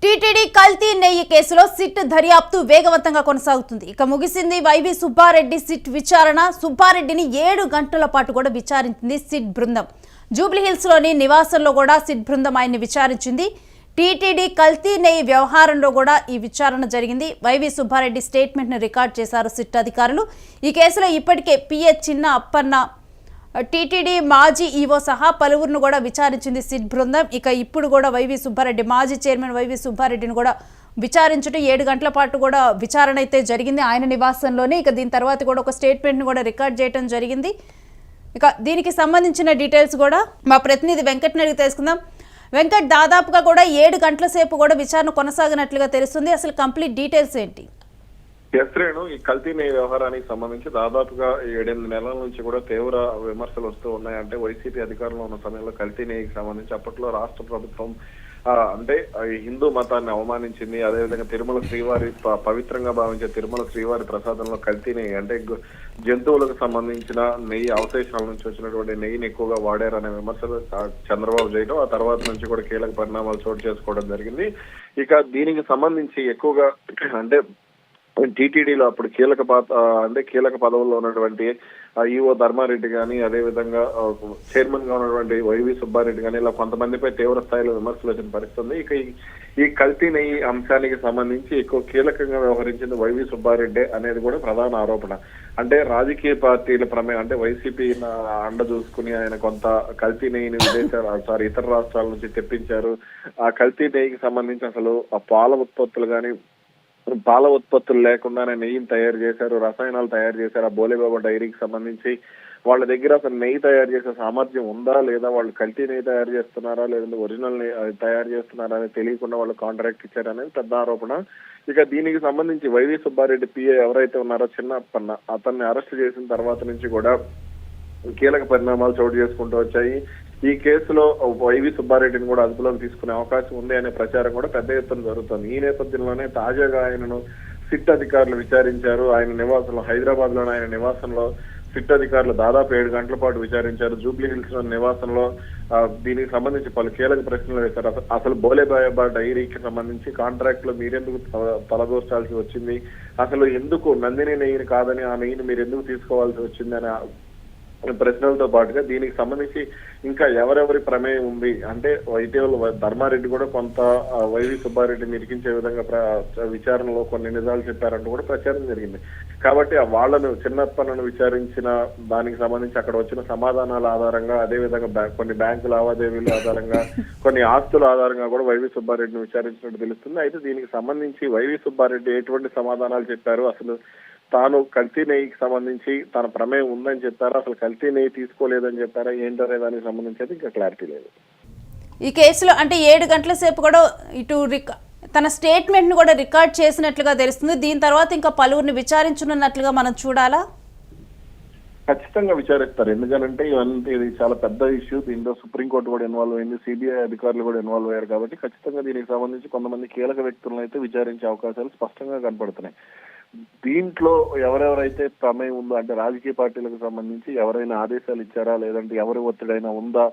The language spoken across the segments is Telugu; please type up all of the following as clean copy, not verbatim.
టీటీడీ కల్తీ నెయ్యి కేసులో సిట్ దర్యాప్తు వేగవంతంగా కొనసాగుతుంది. ఇక ముగిసింది వైవి సుబ్బారెడ్డి సిట్ విచారణ. సుబ్బారెడ్డిని 7 గంటల పాటు కూడా విచారించింది సిట్ బృందం. జూబ్లీహిల్స్ లోని నివాసంలో కూడా సిట్ బృందం ఆయన్ని విచారించింది. టీటీడీ కల్తీ నెయ్యి వ్యవహారంలో కూడా ఈ విచారణ జరిగింది. వైవి సుబ్బారెడ్డి స్టేట్మెంట్ ను రికార్డ్ చేశారు సిట్ అధికారులు. ఈ కేసులో ఇప్పటికే పిఏ చిన్న అప్పన్న, టీటీడీ మాజీ ఈవో సహా పలువురును కూడా విచారించింది సిట్ బృందం. ఇక ఇప్పుడు కూడా వైవి సుబ్బారెడ్డి, మాజీ చైర్మన్ వైవి సుబ్బారెడ్డిని కూడా విచారించడం 7 గంటల పాటు కూడా విచారణ అయితే జరిగింది ఆయన నివాసంలోనే. ఇక దీని తర్వాత కూడా ఒక స్టేట్మెంట్ను కూడా రికార్డ్ చేయడం జరిగింది. ఇక దీనికి సంబంధించిన డీటెయిల్స్ కూడా మా ప్రతినిధి వెంకట్ని అడిగి తెలుసుకుందాం. వెంకట్, దాదాపుగా కూడా 7 గంటల సేపు కూడా విచారణ కొనసాగినట్లుగా తెలుస్తుంది. అసలు కంప్లీట్ డీటెయిల్స్ ఏంటి? శ్రేణు, ఈ కల్తీ నెయ్యి వ్యవహారానికి సంబంధించి దాదాపుగా 7-8 నెలల నుంచి కూడా తీవ్ర విమర్శలు వస్తూ ఉన్నాయి. అంటే వైసీపీ అధికారంలో ఉన్న సమయంలో కల్తీ నెయ్యికి సంబంధించి అప్పట్లో రాష్ట్ర ప్రభుత్వం అంటే హిందూ మతాన్ని అవమానించింది. అదేవిధంగా తిరుమల శ్రీవారి పవిత్రంగా భావించే తిరుమల శ్రీవారి ప్రసాదంలో కల్తీ నెయ్యి అంటే జంతువులకు సంబంధించిన నెయ్యి అవశేషాల నుంచి వచ్చినటువంటి నెయ్యిని ఎక్కువగా వాడారనే విమర్శలు చంద్రబాబు చేయడం, ఆ తర్వాత నుంచి కూడా కీలక పరిణామాలు చోటు చేసుకోవడం జరిగింది. ఇక దీనికి సంబంధించి ఎక్కువగా అంటే టీటీడీలో అప్పుడు కీలక పదవుల్లో ఉన్నటువంటి ఈవో ధర్మారెడ్డి కానీ, అదేవిధంగా చైర్మన్ గా ఉన్నటువంటి వైవి సుబ్బారెడ్డి కానీ, ఇలా కొంతమందిపై తీవ్ర స్థాయిలో విమర్శలు వచ్చిన పరిస్థితుంది. ఇక ఈ కల్తీ నెయ్యి అంశానికి సంబంధించి ఎక్కువ కీలకంగా వ్యవహరించింది వైవి సుబ్బారెడ్డి అనేది కూడా ప్రధాన ఆరోపణ. అంటే రాజకీయ పార్టీల ప్రమేయం, అంటే వైసీపీ అండ చూసుకుని ఆయన కొంత కల్తీ నెయ్యిని ఇతర రాష్ట్రాల నుంచి తెప్పించారు. ఆ కల్తీ నెయ్యికి సంబంధించి అసలు ఆ పాల ఉత్పత్తులు లేకుండానే నెయ్యిని తయారు చేశారు, రసాయనాలు తయారు చేశారు. ఆ బోలేబాబా డైరీకి సంబంధించి వాళ్ళ దగ్గర అసలు నెయ్యి తయారు చేసే సామర్థ్యం ఉందా లేదా, వాళ్ళు కల్తీ నెయ్యి తయారు చేస్తున్నారా లేదంటే ఒరిజినల్ నెయ్యి తయారు చేస్తున్నారా అనేది తెలియకుండా వాళ్ళు కాంట్రాక్ట్ ఇచ్చారనేది పెద్ద ఆరోపణ. ఇక దీనికి సంబంధించి వైవి సుబ్బారెడ్డి పిఏ ఎవరైతే ఉన్నారో చిన్న అప్పన్న, అతన్ని అరెస్ట్ చేసిన తర్వాత నుంచి కూడా కీలక పరిణామాలు చోటు చేసుకుంటూ వచ్చాయి. ఈ కేసులో వైవి సుబ్బారెడ్డిని కూడా అదుపులోకి తీసుకునే అవకాశం ఉంది అనే ప్రచారం కూడా పెద్ద ఎత్తున జరుగుతుంది. ఈ నేపథ్యంలోనే తాజాగా ఆయనను సిట్ అధికారులు విచారించారు. ఆయన నివాసంలో, హైదరాబాద్ లోని ఆయన నివాసంలో సిట్ అధికారులు దాదాపు 7 గంటల పాటు విచారించారు. జూబ్లీహిల్స్ లోని నివాసంలో దీనికి సంబంధించి పలు కీలక ప్రశ్నలు వేశారు. అసలు బోలేబాబా డైరీకి సంబంధించి కాంట్రాక్ట్ లో మీరెందుకు తలదూర్చాల్సి వచ్చింది, అసలు ఎందుకు నందిని నెయ్యిని కాదని ఆ నెయ్యిని మీరు ఎందుకు తీసుకోవాల్సి వచ్చింది అనే ప్రశ్నలతో పాటుగా దీనికి సంబంధించి ఇంకా ఎవరెవరి ప్రమేయం ఉంది అంటే ఇటీవల ధర్మారెడ్డి కూడా కొంత వైవి సుబ్బారెడ్డిని ఇరికించే విధంగా విచారణలో కొన్ని నిజాలు చెప్పారంటూ కూడా ప్రచారం జరిగింది. కాబట్టి వాళ్ళను చిన్నప్పను విచారించిన దానికి సంబంధించి అక్కడ వచ్చిన సమాధానాల ఆధారంగా, అదేవిధంగా కొన్ని బ్యాంకు లావాదేవీల ఆధారంగా, కొన్ని ఆస్తుల ఆధారంగా కూడా వైవి సుబ్బారెడ్డిని విచారించినట్టు తెలుస్తుంది. అయితే దీనికి సంబంధించి వైవి సుబ్బారెడ్డి ఎటువంటి సమాధానాలు చెప్పారు, అసలు తాను కల్తీ నెయ్యికి సంబంధించి తన ప్రమేయం ఉందని చెప్పారా, అసలు కల్తీ నెయ్యి తీసుకోలేదని చెప్పారా, ఏంటనే దానికి సంబంధించి అయితే ఇంకా క్లారిటీ లేదు. ఈ కేసులో అంటే 7 గంటల సేపు కూడా ఇటు తన స్టేట్మెంట్ ను కూడా రికార్డ్ చేసినట్లుగా తెలుస్తుంది. దీని తర్వాత ఇంకా పలువురిని విచారించనున్నట్లుగా మనం చూడాలా? ఖచ్చితంగా విచారిస్తారు. ఎందుకంటే ఇది చాలా పెద్ద ఇష్యూ. దీంట్లో సుప్రీంకోర్టు కూడా ఇన్వాల్వ్ అయింది, సిబిఐ అధికారులు కూడా ఇన్వాల్వ్ అయ్యారు. కాబట్టి ఖచ్చితంగా దీనికి సంబంధించి కొంతమంది కీలక వ్యక్తులను అయితే విచారించే అవకాశాలు స్పష్టంగా కనపడుతున్నాయి. దీంట్లో ఎవరెవరైతే ప్రమేయం ఉందో, అంటే రాజకీయ పార్టీలకు సంబంధించి ఎవరైనా ఆదేశాలు ఇచ్చారా లేదంటే ఎవరి ఒత్తిడైనా ఉందా,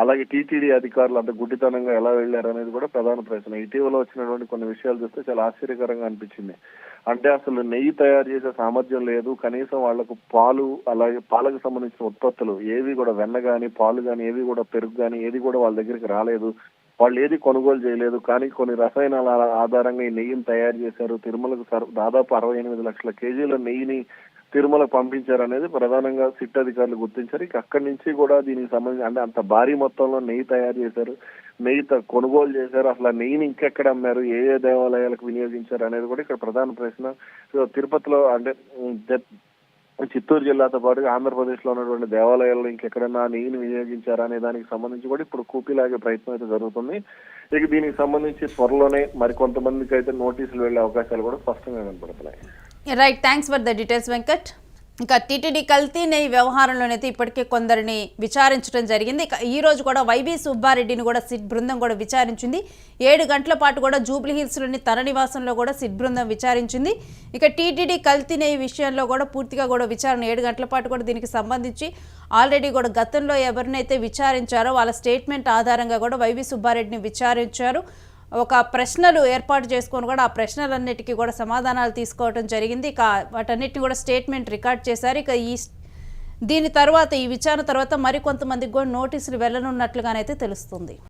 అలాగే టీటీడీ అధికారులు అంత గుడ్డితనంగా ఎలా వెళ్లారు అనేది కూడా ప్రధాన ప్రశ్న. ఇటీవల వచ్చినటువంటి కొన్ని విషయాలు చూస్తే చాలా ఆశ్చర్యకరంగా అనిపించింది. అంటే అసలు నెయ్యి తయారు చేసే సామర్థ్యం లేదు, కనీసం వాళ్లకు పాలు, అలాగే పాలకు సంబంధించిన ఉత్పత్తులు ఏవి కూడా, వెన్న గాని పాలు గాని ఏవి కూడా, పెరుగు గాని ఏది కూడా వాళ్ళ దగ్గరికి రాలేదు, వాళ్ళు ఏది కొనుగోలు చేయలేదు. కానీ కొన్ని రసాయనాల ఆధారంగా ఈ నెయ్యిని తయారు చేశారు. తిరుమలకు దాదాపు 68 లక్షల కేజీల నెయ్యిని తిరుమలకు పంపించారు అనేది ప్రధానంగా సిట్ అధికారులు గుర్తించారు. ఇక అక్కడి నుంచి కూడా దీనికి సంబంధించి అంటే అంత భారీ మొత్తంలో నెయ్యి తయారు చేశారు, నెయ్యి కొనుగోలు చేశారు. అసలు ఆ నెయ్యిని ఇంకెక్కడ అమ్మారు, ఏ ఏ దేవాలయాలకు వినియోగించారు అనేది కూడా ఇక్కడ ప్రధాన ప్రశ్న. తిరుపతిలో అంటే చిత్తూరు జిల్లాతో పాటుగా ఆంధ్రప్రదేశ్ లో ఉన్నటువంటి దేవాలయాల్లో ఇంకెక్కడైనా నెయ్యిని వినియోగించారా అనే దానికి సంబంధించి కూడా ఇప్పుడు కూపీలాగే ప్రయత్నం అయితే జరుగుతుంది. ఇక దీనికి సంబంధించి త్వరలోనే మరికొంతమందికి అయితే నోటీసులు వెళ్లే అవకాశాలు కూడా స్పష్టంగా కనపడుతున్నాయి. Right, thanks for the details Venkat. ఇంకా టీటీడీ కల్తీ నెయ్యి వ్యవహారంలోనైతే ఇప్పటికే కొందరిని విచారించడం జరిగింది. ఇక ఈ రోజు కూడా వైవి సుబ్బారెడ్డిని కూడా సిట్ బృందం కూడా విచారించింది. 7 గంటల పాటు కూడా జూబ్లీహిల్స్లోని తన నివాసంలో కూడా సిట్ బృందం విచారించింది. ఇక టీటీడీ కల్తీ నెయ్యి విషయంలో కూడా పూర్తిగా కూడా విచారణ 7 గంటల పాటు కూడా దీనికి సంబంధించి ఆల్రెడీ కూడా గతంలో ఎవరినైతే విచారించారో వాళ్ళ స్టేట్మెంట్ ఆధారంగా కూడా వైవి సుబ్బారెడ్డిని విచారించారు. ఒక ప్రశ్నలు ఏర్పాటు చేసుకొని కూడా ఆ ప్రశ్నలన్నిటికీ కూడా సమాధానాలు తీసుకోవడం జరిగింది. ఇక వాటన్నిటిని కూడా స్టేట్మెంట్ రికార్డ్ చేశారు. ఇక దీని తర్వాత ఈ విచారణ తర్వాత మరికొంతమందికి కూడా నోటీసులు వెళ్ళనున్నట్లుగానైతే తెలుస్తుంది.